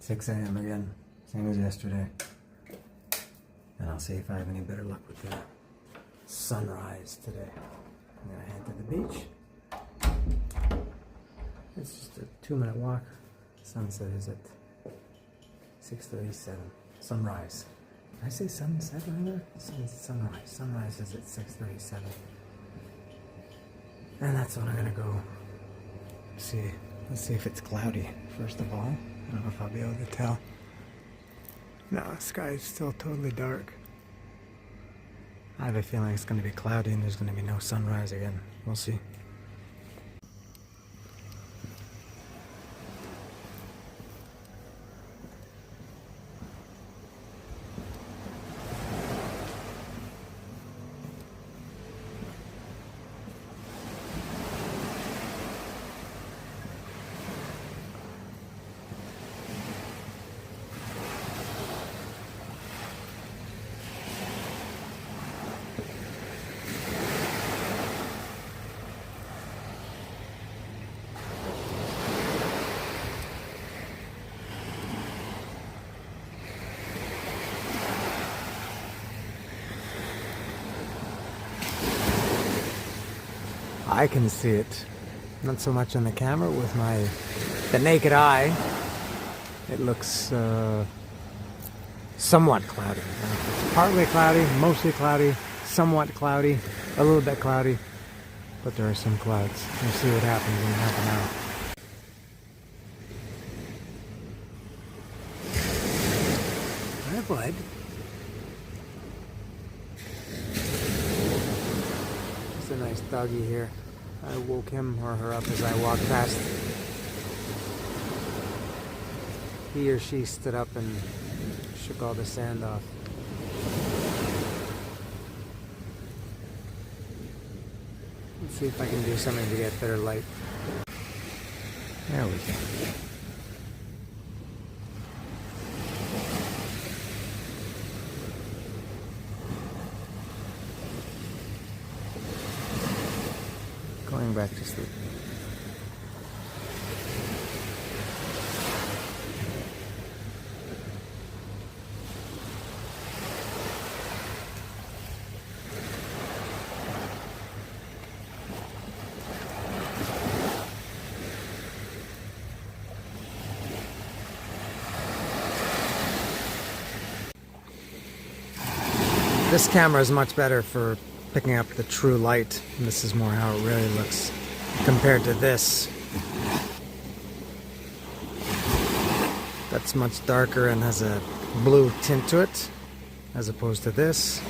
6 a.m. again, same as yesterday. And I'll see if I have any better luck with the sunrise today. I'm gonna head to the beach. It's just a 2-minute walk. Sunset is at 6:37. Sunrise. Did I say sunset earlier? Sunrise. Sunrise is at 6:37. And that's when I'm gonna go see. Let's see if it's cloudy, first of all. I don't know if I'll be able to tell. No, the sky is still totally dark. I have a feeling it's going to be cloudy and there's going to be no sunrise again. We'll see. I can see it, not so much on the camera, with the naked eye. It looks somewhat cloudy. It's partly cloudy, mostly cloudy, somewhat cloudy, a little bit cloudy, but there are some clouds. We'll see what happens in half an hour. Hi, bud. It's a nice doggy here. I woke him or her up as I walked past. He or she stood up and shook all the sand off. Let's see if I can do something to get better light. There we go. Going back to sleep. This camera is much better for picking up the true light, and this is more how it really looks compared to this. That's much darker and has a blue tint to it as opposed to this,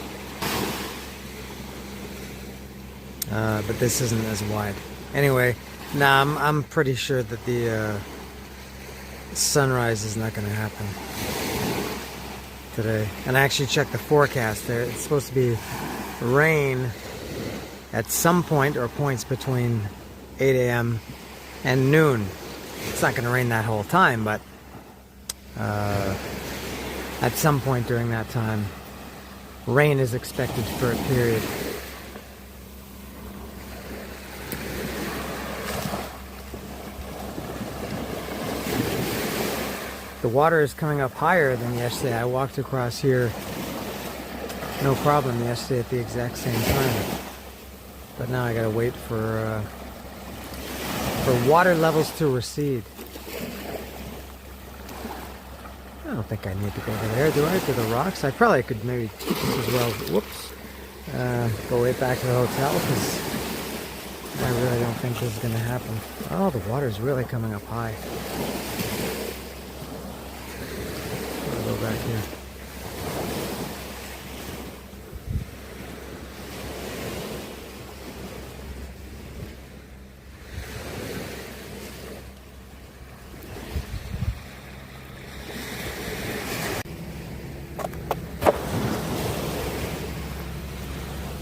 but this isn't as wide. Anyway, nah, I'm pretty sure that the sunrise is not going to happen today. And I actually checked the forecast there. It's supposed to be rain at some point or points between 8 a.m. and noon. It's not going to rain that whole time, but at some point during that time, rain is expected for a period. The water is coming up higher than yesterday. I walked across here no problem yesterday at the exact same time, but now I gotta wait for water levels to recede. I don't think I need to go over there, do I? To the rocks? I probably could maybe just as well, whoops, go right back to the hotel, because I really don't think this is gonna happen. Oh, the water's really coming up high. I'll go back here.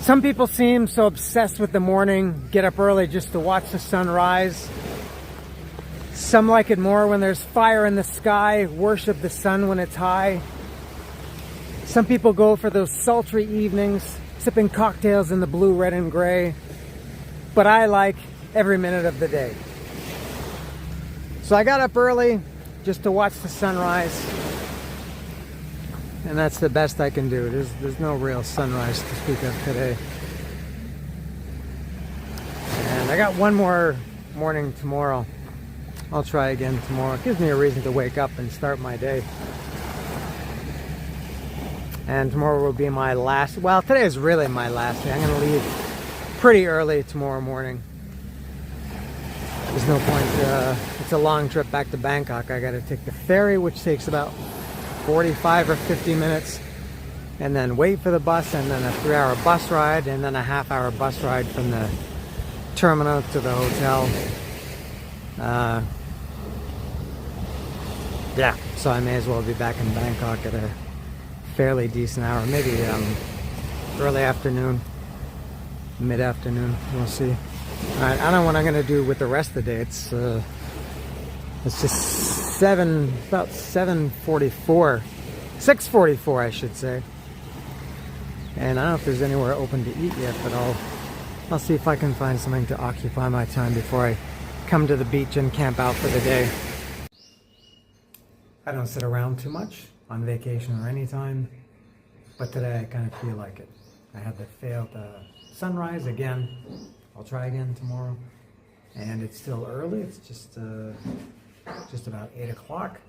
Some people seem so obsessed with the morning, get up early just to watch the sunrise. Some like it more when there's fire in the sky, worship the sun when it's high. Some people go for those sultry evenings, sipping cocktails in the blue, red, and gray. But I like every minute of the day. So I got up early, just to watch the sunrise. And that's the best I can do. There's no real sunrise to speak of today. And I got one more morning tomorrow. I'll try again tomorrow. It gives me a reason to wake up and start my day. And tomorrow will be my last, well, today is really my last day. I'm going to leave pretty early tomorrow morning. There's no point, it's a long trip back to Bangkok. I got to take the ferry, which takes about 45 or 50 minutes, and then wait for the bus, and then a 3-hour bus ride, and then a half-hour bus ride from the terminal to the hotel. Yeah, so I may as well be back in Bangkok at a fairly decent hour, maybe early afternoon, mid-afternoon, we'll see. Alright, I don't know what I'm going to do with the rest of the day. It's just about 7:44, 6:44 I should say. And I don't know if there's anywhere open to eat yet, but I'll see if I can find something to occupy my time before I come to the beach and camp out for the day. I don't sit around too much on vacation or anytime, but today I kind of feel like it. I had the failed sunrise again. I'll try again tomorrow. And it's still early. It's just about 8 o'clock.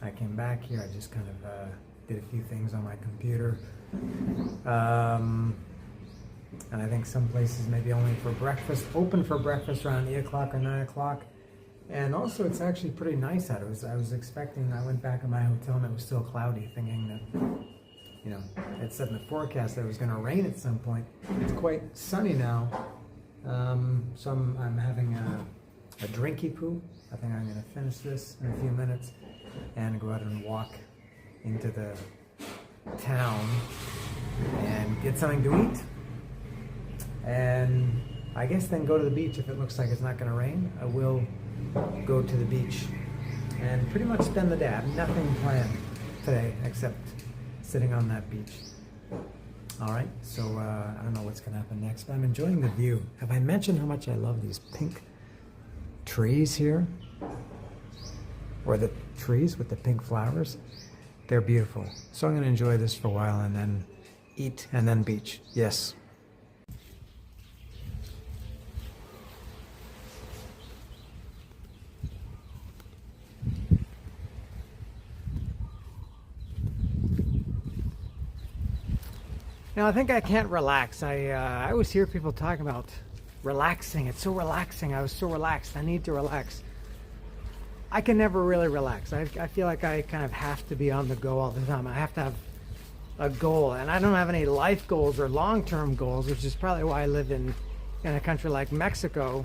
I came back here. I just kind of did a few things on my computer. And I think some places maybe only for breakfast, open for breakfast around 8 o'clock or 9 o'clock. And also it's actually pretty nice out. I was expecting, I went back in my hotel and it was still cloudy, thinking that, you know, it said in the forecast that it was going to rain at some point. It's quite sunny now. So I'm having a drinky poo. I think I'm going to finish this in a few minutes and go out and walk into the town and get something to eat. And I guess then go to the beach. If it looks like it's not going to rain, I will go to the beach and pretty much spend the day. I have nothing planned today except sitting on that beach. Alright, so I don't know what's going to happen next, but I'm enjoying the view. Have I mentioned how much I love these pink trees here? Or the trees with the pink flowers? They're beautiful. So I'm going to enjoy this for a while and then eat and then beach. Yes. Now I think I can't relax. I always hear people talking about relaxing. It's so relaxing. I was so relaxed. I need to relax. I can never really relax. I feel like I kind of have to be on the go all the time. I have to have a goal, and I don't have any life goals or long-term goals, which is probably why I live in a country like Mexico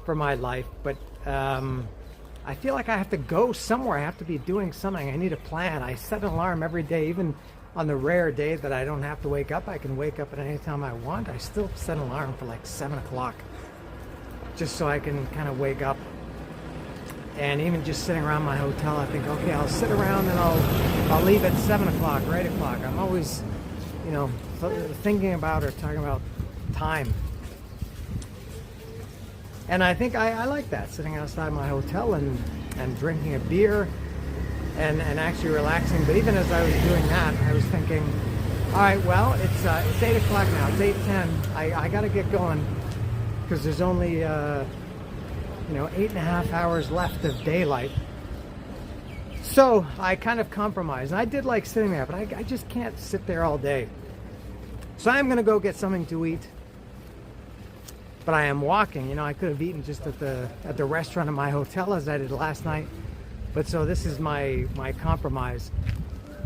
for my life. But I feel like I have to go somewhere. I have to be doing something. I need a plan. I set an alarm every day, even on the rare day that I don't have to wake up. I can wake up at any time I want. I still set an alarm for like 7 o'clock just so I can kind of wake up. And even just sitting around my hotel, I think, okay, I'll sit around and I'll leave at 7 o'clock or 8 o'clock. I'm always, you know, thinking about or talking about time. And I think I like that, sitting outside my hotel and drinking a beer and actually relaxing. But even as I was doing that, I was thinking, all right, well, it's 8 o'clock now. It's 8:10. I got to get going because there's only 8.5 hours left of daylight. So I kind of compromised. And I did like sitting there, but I just can't sit there all day. So I'm going to go get something to eat. But I am walking. You know, I could have eaten just at the restaurant in my hotel as I did last night. But so this is my compromise.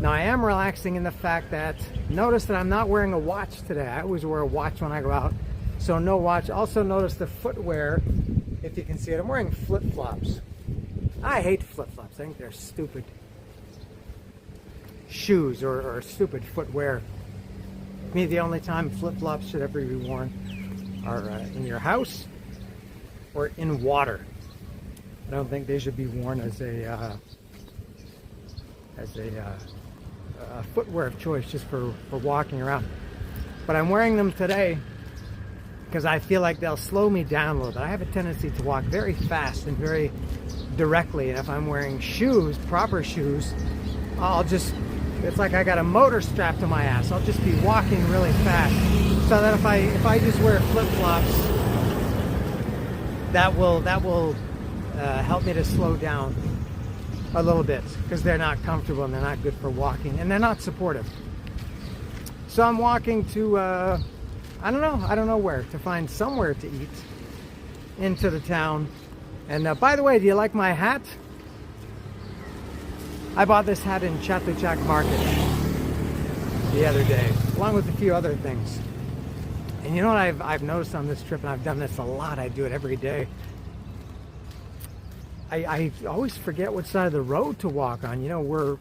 Now I am relaxing in the fact that, notice that I'm not wearing a watch today. I always wear a watch when I go out. So no watch. Also notice the footwear, if you can see it. I'm wearing flip-flops. I hate flip-flops. I think they're stupid shoes or stupid footwear. To me, the only time flip-flops should ever be worn are in your house or in water. I don't think they should be worn as a footwear of choice just for walking around. But I'm wearing them today because I feel like they'll slow me down a little bit. I have a tendency to walk very fast and very directly, and if I'm wearing shoes, proper shoes, I'll just, it's like I got a motor strapped to my ass. I'll just be walking really fast, so that if I just wear flip-flops, that will help me to slow down a little bit, because they're not comfortable and they're not good for walking, and they're not supportive. So I'm walking to I don't know where, to find somewhere to eat into the town. And by the way, do you like my hat? I bought this hat in Chatuchak Market the other day, along with a few other things. And you know what I've noticed on this trip, and I've done this a lot, I do it every day. I always forget which side of the road to walk on. You know, we're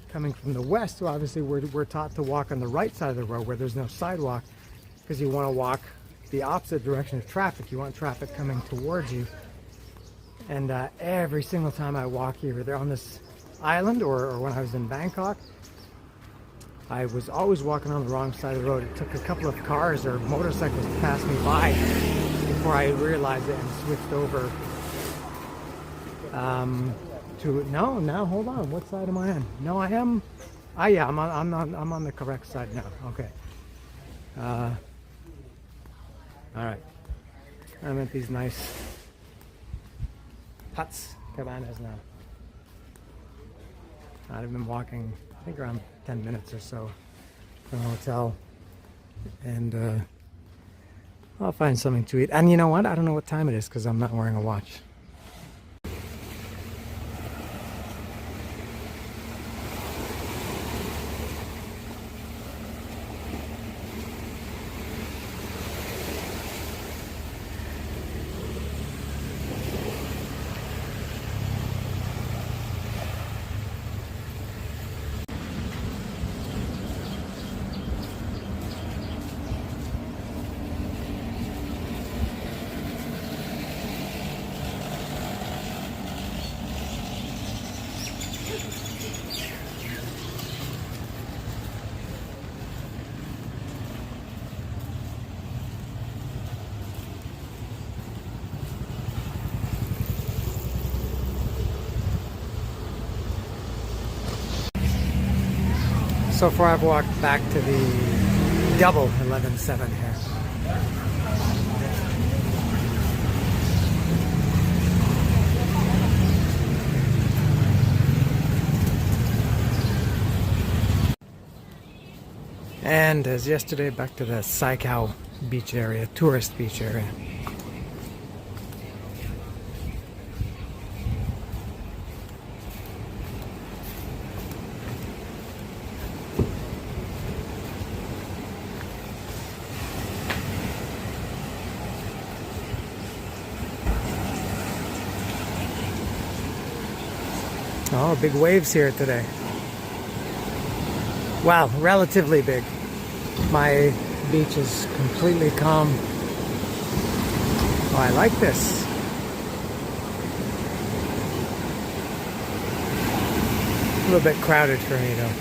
coming from the west, so obviously we're taught to walk on the right side of the road where there's no sidewalk, because you want to walk the opposite direction of traffic. You want traffic coming towards you. And every single time I walk here, either on this island or when I was in Bangkok, I was always walking on the wrong side of the road. It took a couple of cars or motorcycles to pass me by before I realized it and switched over to, no, hold on, what side am I on? No, I am, yeah, I'm on the correct side now. Okay. All right, I'm at these nice huts, cabanas now. I've been walking, I think, around 10 minutes or so from the hotel, and I'll find something to eat. And you know what? I don't know what time it is because I'm not wearing a watch. So far I've walked back to the double 11.7 here. And as yesterday, back to the Sai Khao beach area, tourist beach area. Oh, big waves here today. Wow, relatively big. My beach is completely calm. Oh, I like this. A little bit crowded for me though.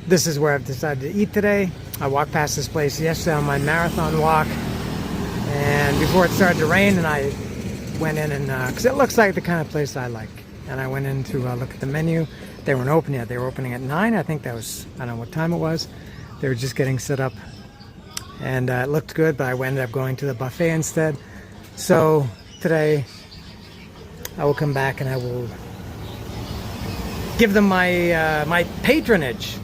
this is where I've decided to eat today. I walked past this place yesterday on my marathon walk, and before it started to rain, and I went in and because it looks like the kind of place I like, and I went in to look at the menu. They weren't open yet. They were opening at 9. I think that was, I don't know what time it was. They were just getting set up, and it looked good, but I ended up going to the buffet instead. So today I will come back and I will give them my my patronage.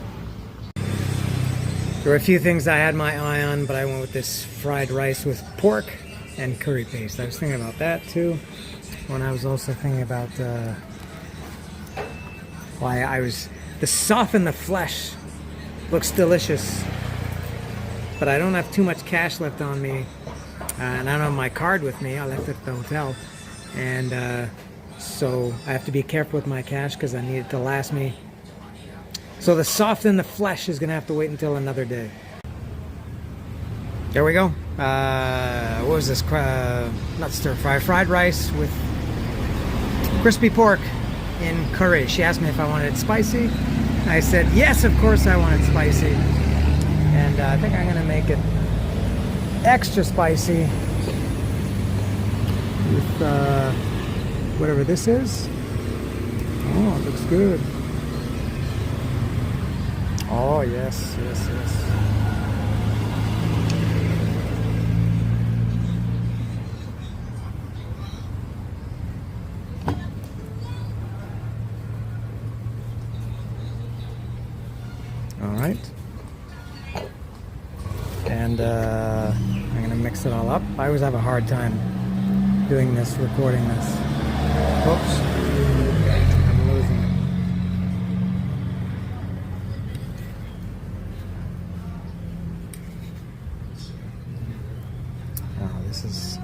There were a few things I had my eye on, but I went with this fried rice with pork and curry paste. I was thinking about that too. When I was also thinking about why the soften the flesh looks delicious, but I don't have too much cash left on me, and I don't have my card with me. I left it at the hotel, and so I have to be careful with my cash because I need it to last me. So the soften the flesh is gonna have to wait until another day. There we go. What was this? Not stir fry, fried rice with crispy pork in curry. She asked me if I wanted it spicy. I said yes, of course I want it spicy, and I think I'm gonna make it extra spicy with whatever this is. Oh, it looks good. Oh yes, yes, yes. All right, and I'm gonna mix it all up. I always have a hard time doing this, recording this. Oops, I'm losing it. Oh, this is,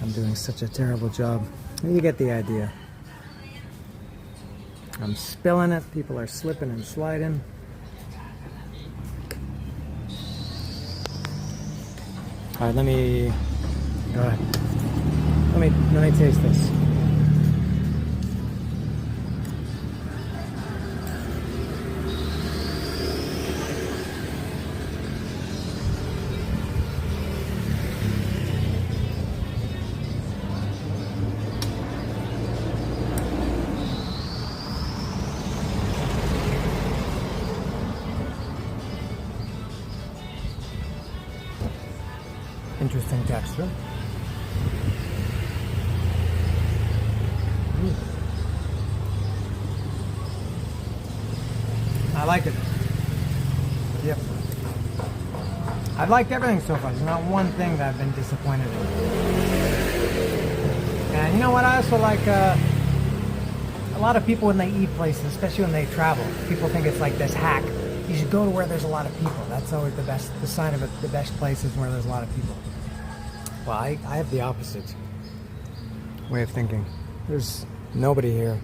I'm doing such a terrible job. You get the idea. I'm spilling it, people are slipping and sliding. All right, let me go ahead. Let me taste this. Interesting texture. I like it. Yep. I've liked everything so far. There's not one thing that I've been disappointed in. And you know what? I also like a lot of people when they eat places, especially when they travel, people think it's like this hack. You should go to where there's a lot of people. That's always the sign of it. The best place is where there's a lot of people. Well, I have the opposite way of thinking. There's nobody here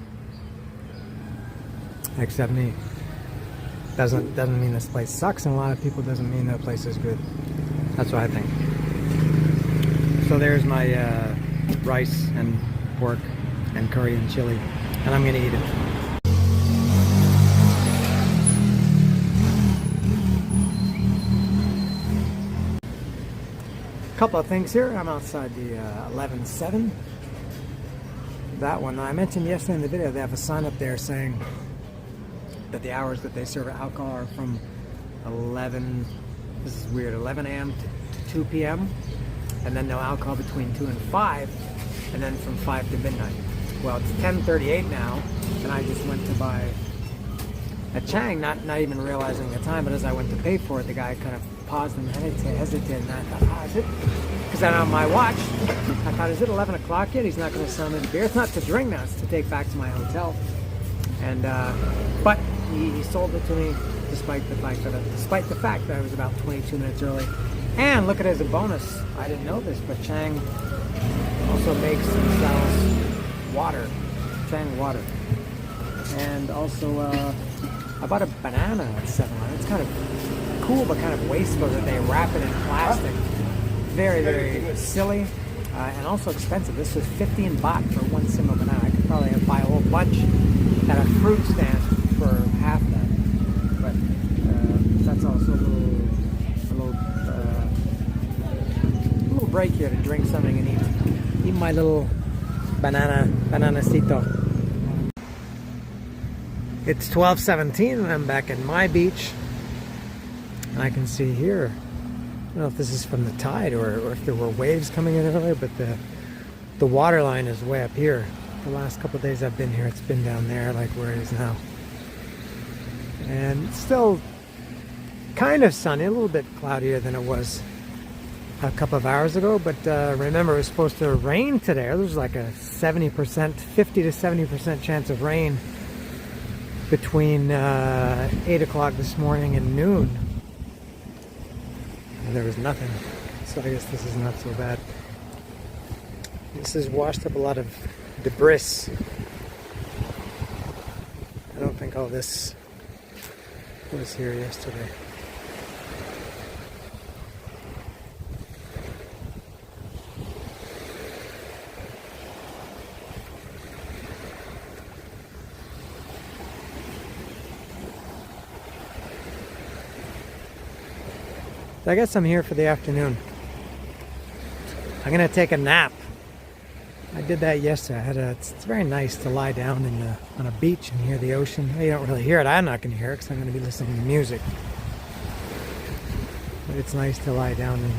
except me. Doesn't mean this place sucks, and a lot of people doesn't mean that place is good. That's what I think. So there's my rice and pork and curry and chili, and I'm gonna eat it. Couple of things here. I'm outside the 11-7. That one, I mentioned yesterday in the video, they have a sign up there saying that the hours that they serve alcohol are from 11, this is weird, 11 a.m. to 2 p.m. and then no alcohol between 2 and 5, and then from 5 to midnight. Well, it's 10:38 now, and I just went to buy a Chang, not even realizing the time, but as I went to pay for it, the guy kind of paused and hesitated, and I thought, is it? Because then on my watch, I thought, is it 11 o'clock yet? He's not going to sell me the beer. It's not to drink now, it's to take back to my hotel. And but he sold it to me despite the fact that I was about 22 minutes early. And look at it as a bonus. I didn't know this, but Chang also makes and sells water, Chang water. And also, I bought a banana at 7-Eleven. It's kind of cool, but kind of wasteful that they wrap it in plastic. Very, very silly, and also expensive. This was 15 baht for one single banana. I could probably buy a whole bunch at a fruit stand for half that. But break here to drink something and eat my little bananacito. It's 12:17 and I'm back at my beach. I can see here, I don't know if this is from the tide or if there were waves coming in earlier, but the water line is way up here. The last couple of days I've been here, it's been down there like where it is now. And it's still kind of sunny, a little bit cloudier than it was a couple of hours ago, but remember it was supposed to rain today. There was like a 70%, 50 to 70% chance of rain between 8 o'clock this morning and noon. And there was nothing, so I guess this is not so bad. This has washed up a lot of debris. I don't think all this was here yesterday. I guess I'm here for the afternoon. I'm gonna take a nap. I did that yesterday. It's very nice to lie down on a beach and hear the ocean. Well, you don't really hear it. I'm not gonna hear it because I'm gonna be listening to music. But it's nice to lie down and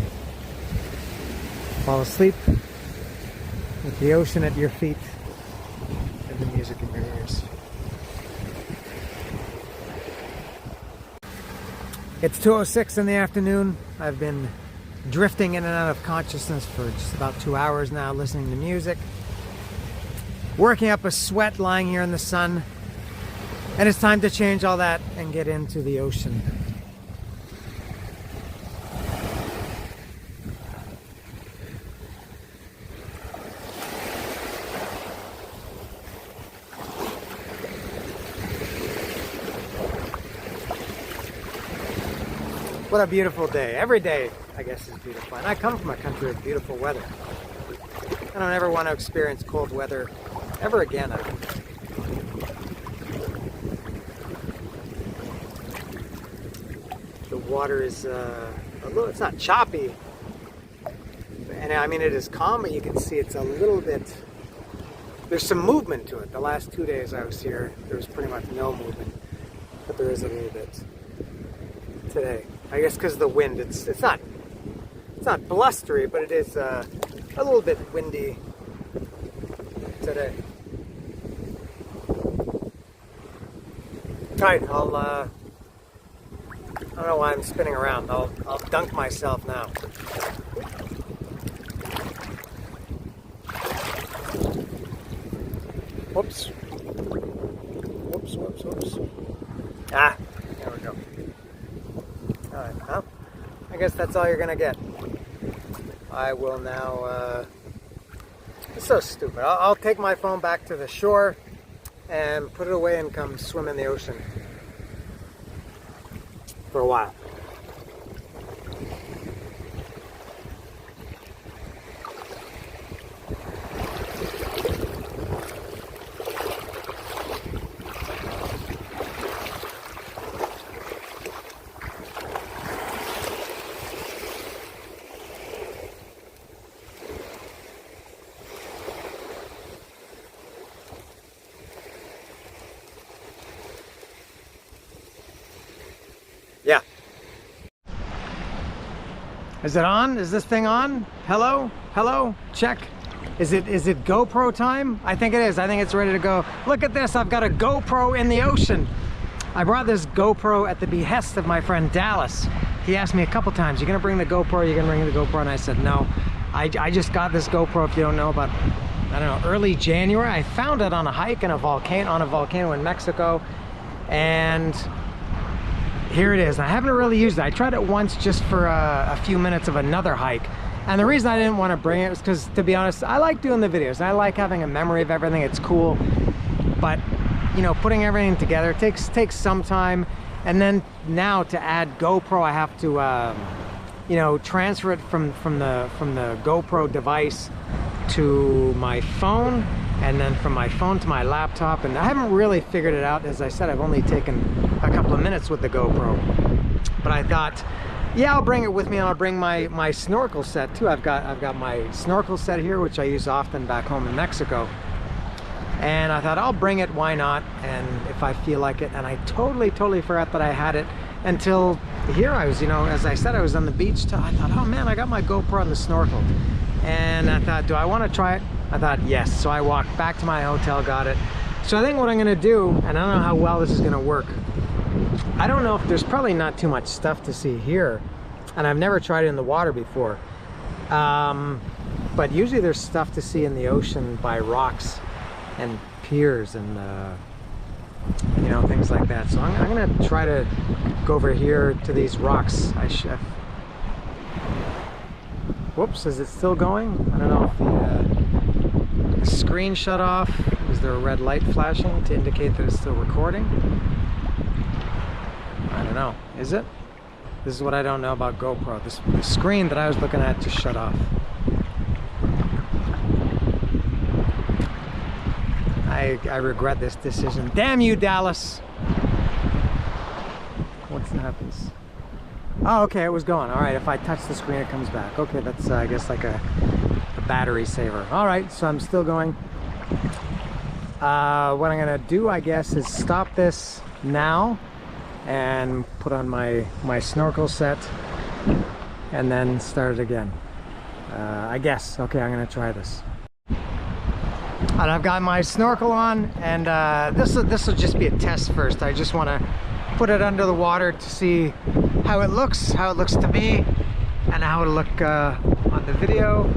fall asleep with the ocean at your feet and the music in your ears. It's 2:06 in the afternoon. I've been drifting in and out of consciousness for just about 2 hours now, listening to music, working up a sweat lying here in the sun, and it's time to change all that and get into the ocean. What a beautiful day. Every day, I guess, is beautiful. And I come from a country of beautiful weather. I don't ever want to experience cold weather ever again, I don't think. The water is a little, it's not choppy. And I mean, it is calm, but you can see it's a little bit, there's some movement to it. The last 2 days I was here, there was pretty much no movement. But there is a little bit today. I guess because of the wind, it's not blustery, but it is a little bit windy today. Alright, I don't know why I'm spinning around. I'll dunk myself now. Whoops. Whoops. Ah, there we go. Alright, well, I guess that's all you're gonna get. I will now, it's so stupid. I'll take my phone back to the shore and put it away and come swim in the ocean for a while. Yeah. Is it on? Is this thing on? Hello? Hello? Check. Is it GoPro time? I think it is. I think it's ready to go. Look at this. I've got a GoPro in the ocean. I brought this GoPro at the behest of my friend Dallas. He asked me a couple times, you gonna bring the GoPro? You gonna bring the GoPro? And I said no. I just got this GoPro, if you don't know, about, I don't know, early January. I found it on a hike in a volcano in Mexico. And here it is. I haven't really used it. I tried it once just for a few minutes of another hike. And the reason I didn't want to bring it was because, to be honest, I like doing the videos. I like having a memory of everything. It's cool. But, you know, putting everything together takes some time. And then now to add GoPro, I have to, you know, transfer it from the GoPro device to my phone, and then from my phone to my laptop. And I haven't really figured it out. As I said, I've only taken a couple of minutes with the GoPro. But I thought, Yeah, I'll bring it with me, and I'll bring my snorkel set too. I've got my snorkel set here, which I use often back home in Mexico. And I thought I'll bring it, why not? And if I feel like it, and I totally forgot that I had it until here. I was, you know, as I said, I was on the beach. I thought, oh man, I got my GoPro and the snorkel. And I thought, do I want to try it? I thought, yes. So I walked back to my hotel, got it. So I think what I'm gonna do, and I don't know how well this is gonna work. I don't know if there's probably not too much stuff to see here. And I've never tried it in the water before. But usually there's stuff to see in the ocean by rocks and piers and you know, things like that. So I'm gonna try to go over here to these rocks. Whoops, is it still going? I don't know if the screen shut off. Is there a red light flashing to indicate that it's still recording? I don't know. Is it? This is what I don't know about GoPro. The screen that I was looking at just shut off. I regret this decision. Damn you, Dallas! What happens? Oh, okay, it was gone. All right, if I touch the screen, it comes back. Okay, that's I guess like a battery saver. All right, so I'm still going. What I'm gonna do, I guess, is stop this now and put on my snorkel set and then start it again. I guess. Okay, I'm gonna try this. And I've got my snorkel on, and this will just be a test first. I just want to put it under the water to see how it looks to me, and how it'll look on the video.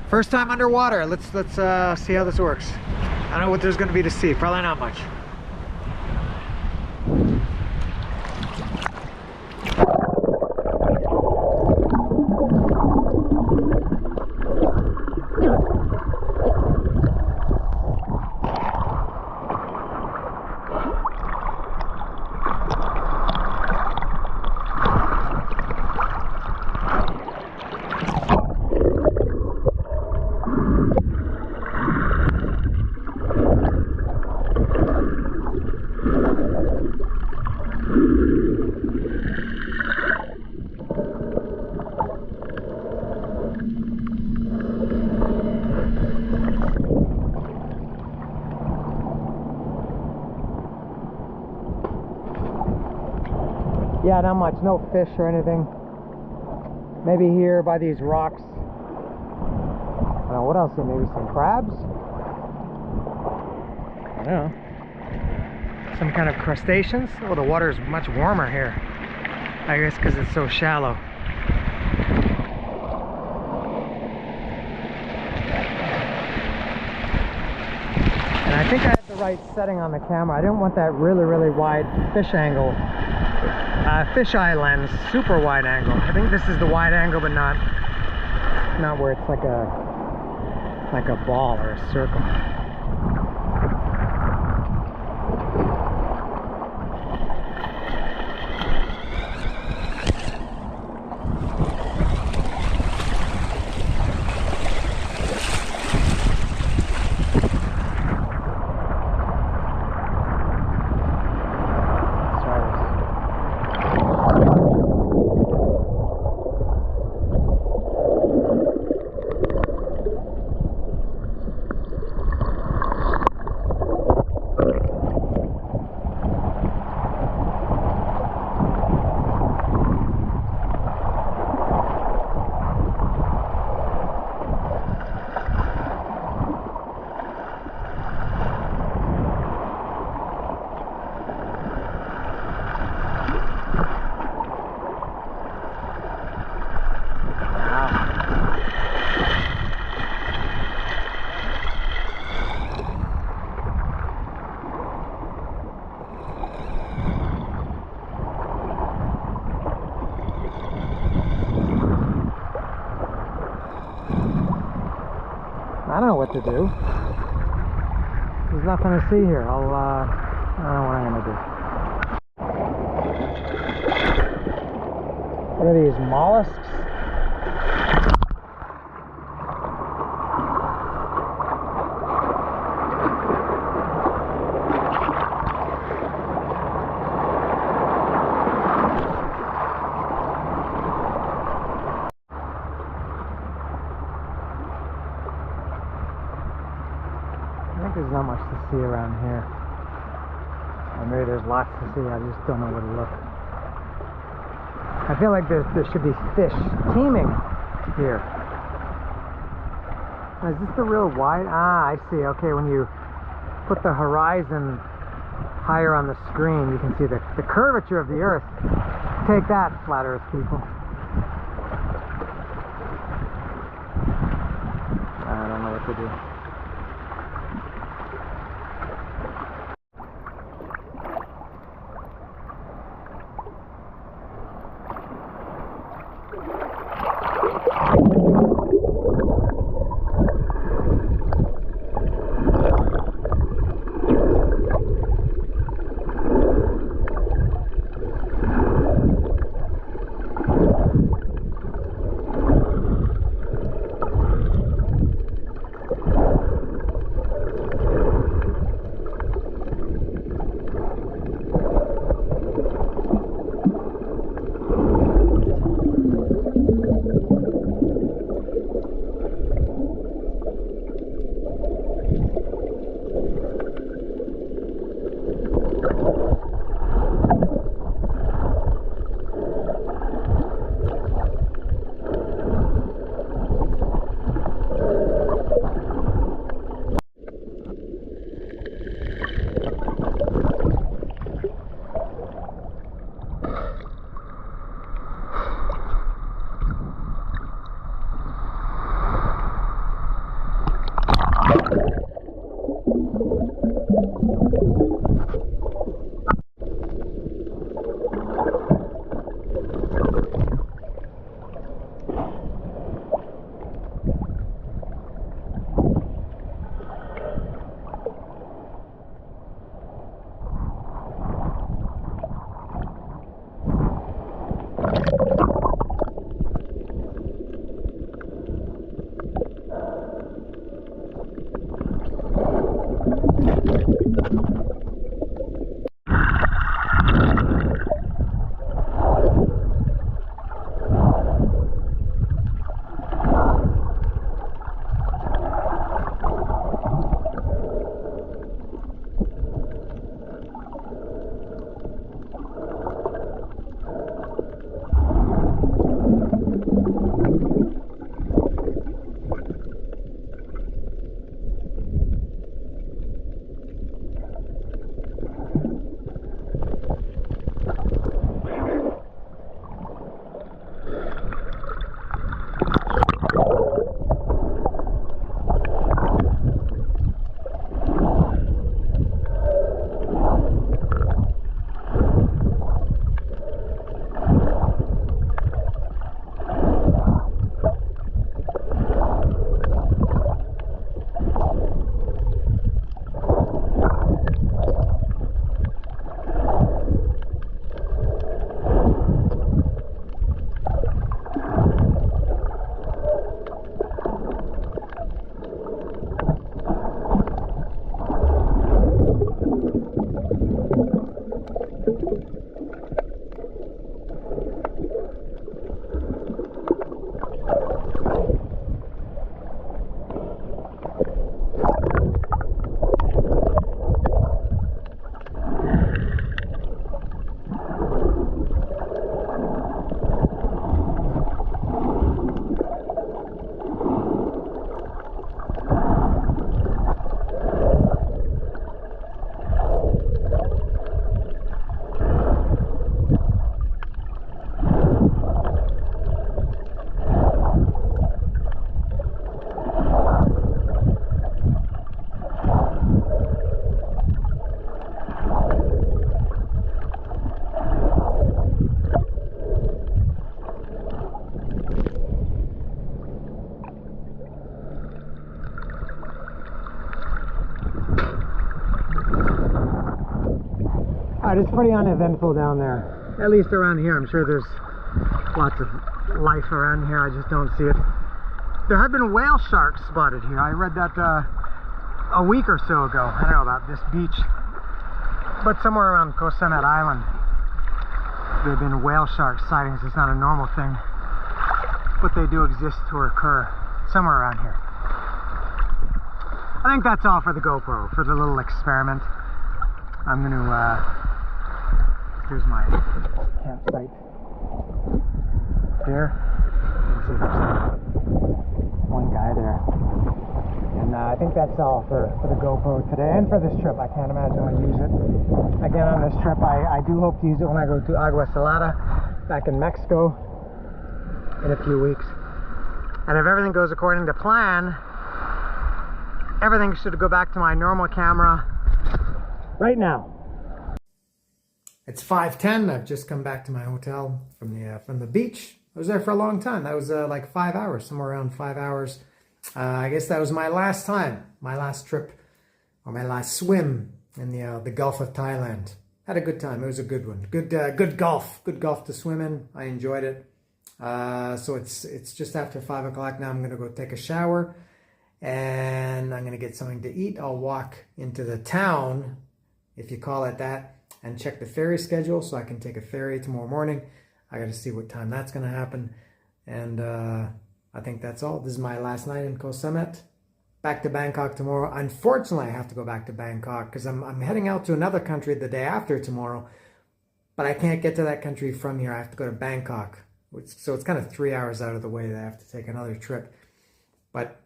First time underwater. Let's see how this works. I don't know what there's going to be to see. Probably not much. Yeah, not much, no fish or anything. Maybe here by these rocks. I don't know, what else? Maybe some crabs? I don't know. Some kind of crustaceans? Oh, the water is much warmer here. I guess because it's so shallow. And I think I had the right setting on the camera. I didn't want that really wide fish angle. Fisheye lens, super wide angle. I think this is the wide angle, but not where it's like a ball or a circle. I don't know what to do. There's nothing to see here. I don't know what I'm gonna do. What are these, mollusks? see around here. Or maybe there's lots to see, I just don't know where to look. I feel like there should be fish teeming here. Is this the real wide? Ah, I see. Okay, when you put the horizon higher on the screen, you can see the curvature of the earth. Take that, flat earth people. I don't know what to do. It's pretty uneventful down there. At least around here. I'm sure there's lots of life around here. I just don't see it. There have been whale sharks spotted here. I read that a week or so ago. I don't know about this beach, but somewhere around Koh Samet Island there have been whale shark sightings. It's not a normal thing, but they do exist or occur somewhere around here. I think that's all for the GoPro, for the little experiment. I'm going to, here's my campsite here. You can see there's one guy there. And I think that's all for the GoPro today and for this trip. I can't imagine I'll use it again on this trip. I do hope to use it when I go to Agua Salada back in Mexico in a few weeks. And if everything goes according to plan, everything should go back to my normal camera right now. It's 5:10. I've just come back to my hotel from the beach. I was there for a long time. That was like 5 hours, somewhere around 5 hours. I guess that was my last time, my last trip, or my last swim in the Gulf of Thailand. Had a good time. It was a good one. Good golf to swim in. I enjoyed it. So it's just after 5 o'clock now. I'm gonna go take a shower, and I'm gonna get something to eat. I'll walk into the town, if you call it that, and check the ferry schedule so I can take a ferry tomorrow morning. I got to see what time that's going to happen. And I think that's all. This is my last night in Koh Samet. Back to Bangkok tomorrow. Unfortunately, I have to go back to Bangkok because I'm heading out to another country the day after tomorrow. But I can't get to that country from here. I have to go to Bangkok. So it's kind of 3 hours out of the way that I have to take another trip. But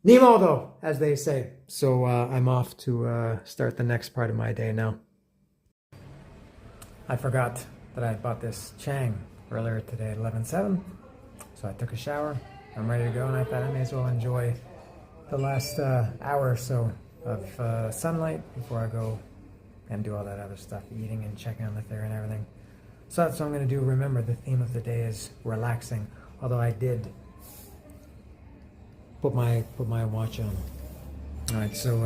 Nemo, though, as they say. So I'm off to start the next part of my day now. I forgot that I bought this Chang earlier today at 11:07. So I took a shower. I'm ready to go, and I thought I may as well enjoy the last hour or so of sunlight before I go and do all that other stuff, eating and checking on the ferry and everything. So that's what I'm going to do. Remember, the theme of the day is relaxing, although I did put my watch on. All right, so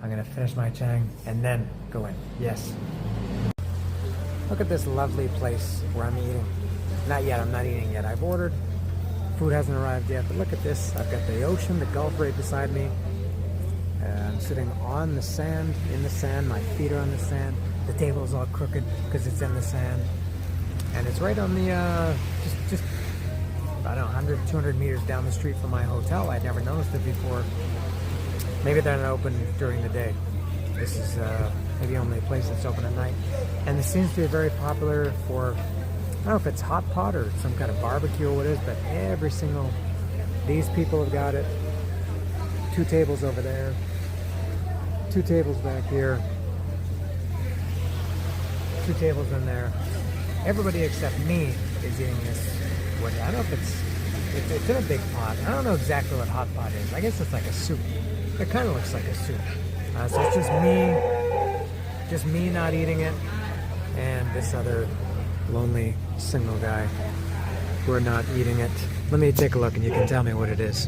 I'm gonna finish my Chang and then go in. Yes. Look at this lovely place where I'm eating. Not yet. I'm not eating yet. I've ordered. Food hasn't arrived yet. But look at this. I've got the ocean, the Gulf right beside me. I'm sitting on the sand, in the sand. My feet are on the sand. The table is all crooked because it's in the sand, and it's right on the just. I don't know, 100, 200 meters down the street from my hotel. I'd never noticed it before. Maybe they're not open during the day. This is maybe only a place that's open at night. And this seems to be very popular for, I don't know if it's hot pot or some kind of barbecue or what it is, but every single, these people have got it. 2 tables over there. 2 tables back here. 2 tables in there. Everybody except me is eating this. I don't know if it's in a big pot. I don't know exactly what hot pot is. I guess it's like a soup. It kind of looks like a soup. So it's just me not eating it, and this other lonely single guy who are not eating it. Let me take a look and you can tell me what it is.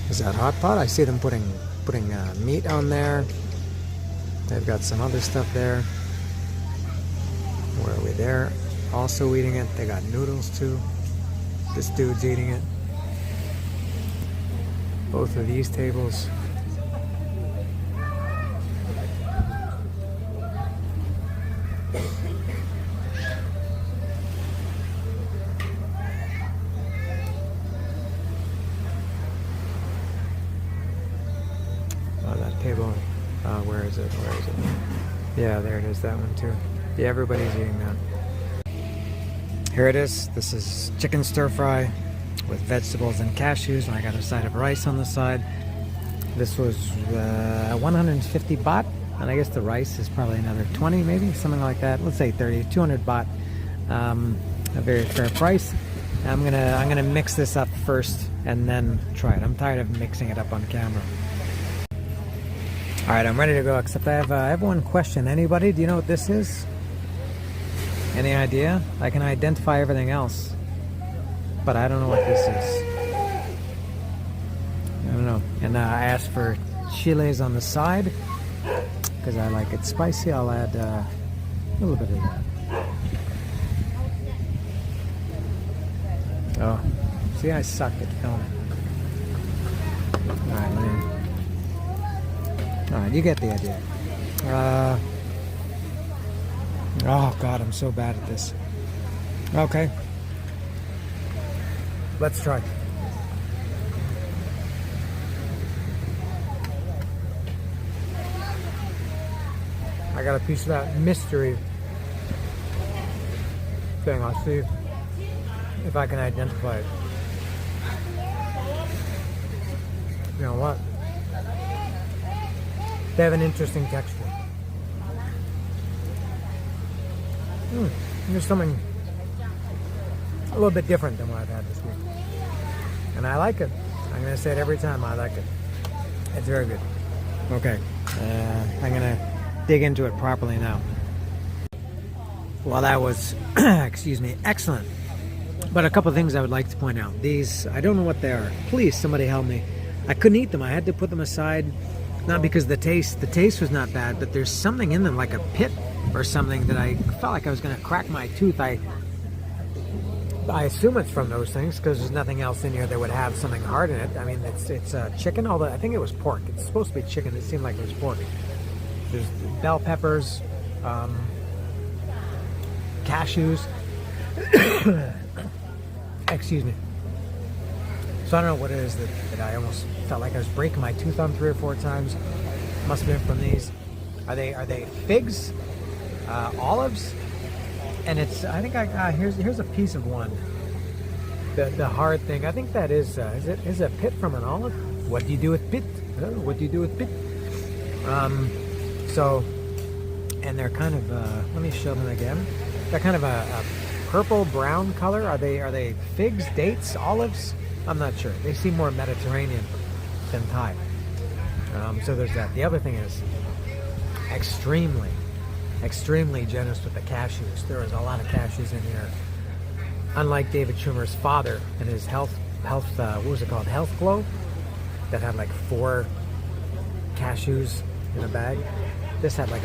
Is that hot pot? I see them putting meat on there. They've got some other stuff there. Where are we there? Also eating it. They got noodles too. This dude's eating it. Both of these tables. Oh, that table. Where is it? Where is it? Yeah, there it is. That one too. Yeah, everybody's eating that. Here it is. This is chicken stir fry with vegetables and cashews, and I got a side of rice on the side. This was 150 baht, and I guess the rice is probably another 20, maybe something like that. Let's say 30, 200 baht. A very fair price. I'm gonna mix this up first and then try it. I'm tired of mixing it up on camera. All right, I'm ready to go. Except I have one question. Anybody? Do you know what this is? Any idea? I can identify everything else, but I don't know what this is. I don't know. And I asked for chiles on the side because I like it spicy. I'll add a little bit of that. Oh, see, I suck at filming. All right, man. All right, you get the idea. Oh God, I'm so bad at this. Okay. Let's try. I got a piece of that mystery thing. I'll see if I can identify it. You know what? They have an interesting texture. There's something a little bit different than what I've had this week. And I like it. I'm going to say it every time. I like it. It's very good. Okay. I'm going to dig into it properly now. Well, that was, excuse me, excellent. But a couple of things I would like to point out. These, I don't know what they are. Please, somebody help me. I couldn't eat them. I had to put them aside. Not because the taste was not bad, but there's something in them, like a pit or something, that I felt like I was going to crack my tooth. I assume it's from those things because there's nothing else in here that would have something hard in it. I mean, it's chicken, although I think it was pork. It's supposed to be chicken. It seemed like it was pork. There's bell peppers, cashews. Excuse me. So I don't know what it is that I almost felt like I was breaking my tooth on 3 or 4 times. Must have been from these. Are they figs? Olives? And it's, I think here's a piece of one. The hard thing. I think that is a pit from an olive. What do you do with pit? What do you do with pit? So, and they're kind of, let me show them again. They're kind of a purple brown color. Are they figs, dates, olives? I'm not sure. They seem more Mediterranean than Thai. So there's that. The other thing is extremely generous with the cashews. There is a lot of cashews in here. Unlike David Schwimmer's father and his health, what was it called? Health Glow, that had like 4 cashews in a bag. This had like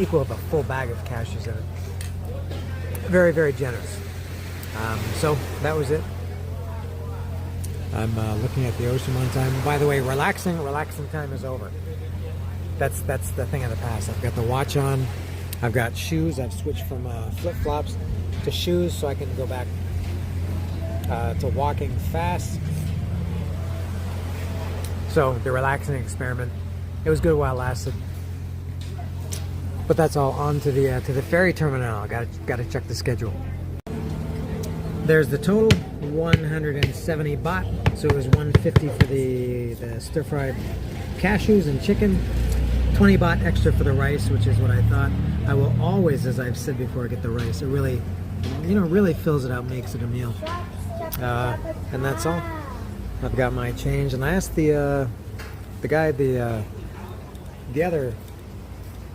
equal of a full bag of cashews in it. Very, very generous. So that was it. I'm looking at the ocean one time. By the way, relaxing time is over. That's the thing of the past. I've got the watch on. I've got shoes. I've switched from flip-flops to shoes so I can go back to walking fast. So the relaxing experiment, it was good while it lasted. But that's all. On to the ferry terminal. Got to check the schedule. There's the total, 170 baht. So it was 150 for the stir-fried cashews and chicken. 20 baht extra for the rice, which is what I thought. I will always, as I've said before, get the rice. It really, really fills it out, makes it a meal. And that's all. I've got my change, and I asked the guy, the other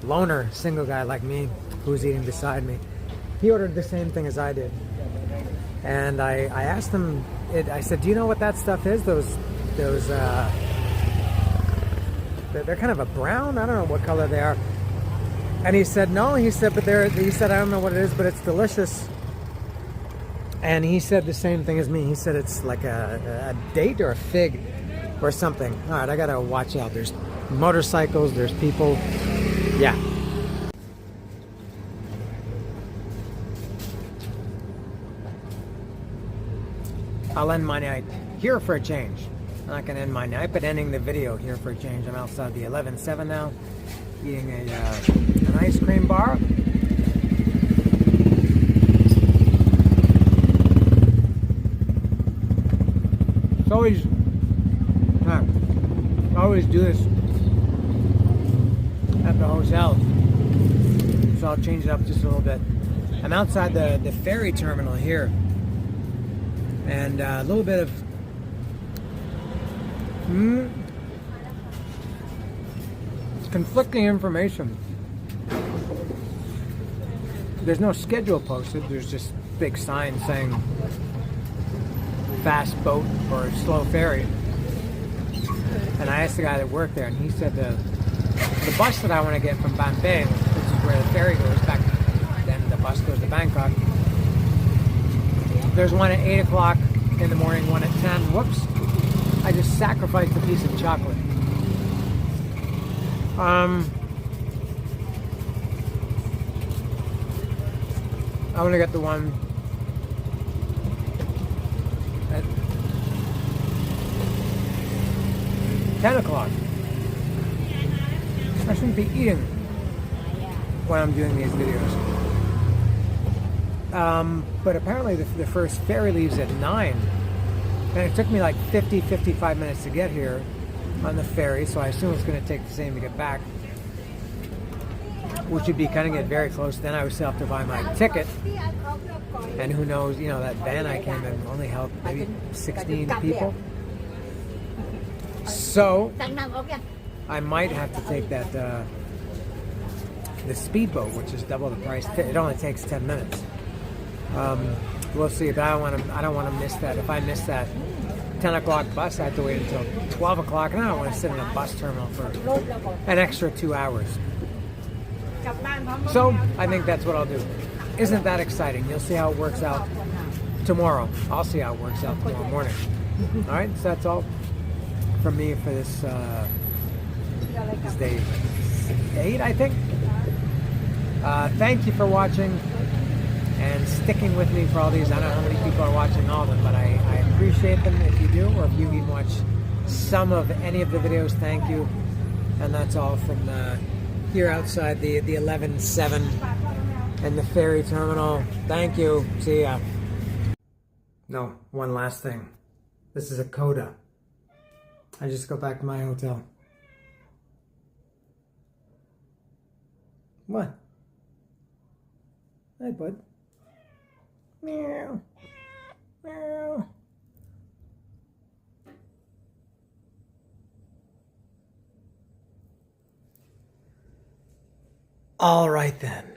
loner, single guy like me, who's eating beside me. He ordered the same thing as I did, and I asked him. I said, "Do you know what that stuff is? Those they're kind of a brown. I don't know what color they are." And he said, "No." He said, "But he said, I don't know what it is, but it's delicious." And he said the same thing as me. He said it's like a date or a fig or something. All right, I gotta watch out. There's motorcycles. There's people. Yeah. I'll end my night here for a change. I'm not going to end my night, but ending the video here for a change. I'm outside the 11-7 now, eating an ice cream bar. It's always, I always do this at the hotel, so I'll change it up just a little bit. I'm outside the ferry terminal here, and a little bit of conflicting information. There's no schedule posted. There's just big signs saying fast boat or slow ferry. And I asked the guy that worked there, and he said the bus that I want to get from Bombay, which is where the ferry goes back, then the bus goes to Bangkok. There's one at 8 o'clock in the morning, one at 10. Whoops. I just sacrificed a piece of chocolate. I want to get the one 10 o'clock. I shouldn't be eating when I'm doing these videos. But apparently the first ferry leaves at 9. And it took me like 55 minutes to get here on the ferry, so I assume it's going to take the same to get back. Which would be kind of get very close. Then I would still have to buy my ticket. And who knows, you know, that van I came in only held maybe 16 people. So, I might have to take that, the speedboat, which is double the price. It only takes 10 minutes. We'll see, but I don't want to miss that. If I miss that 10 o'clock bus, I have to wait until 12 o'clock, and I don't want to sit in a bus terminal for an extra 2 hours. So, I think that's what I'll do. Isn't that exciting? You'll see how it works out tomorrow. I'll see how it works out tomorrow morning. Alright, so that's all from me for this day 8, I think. Thank you for watching and sticking with me for all these. I don't know how many people are watching all of them, but I appreciate them if you do, or if you even watch some of any of the videos, thank you. And that's all from here outside the 11-7 and the ferry terminal. Thank you. See ya. No, one last thing. This is a coda. I just go back to my hotel. What? Hi, bud. Meow. Meow. All right then.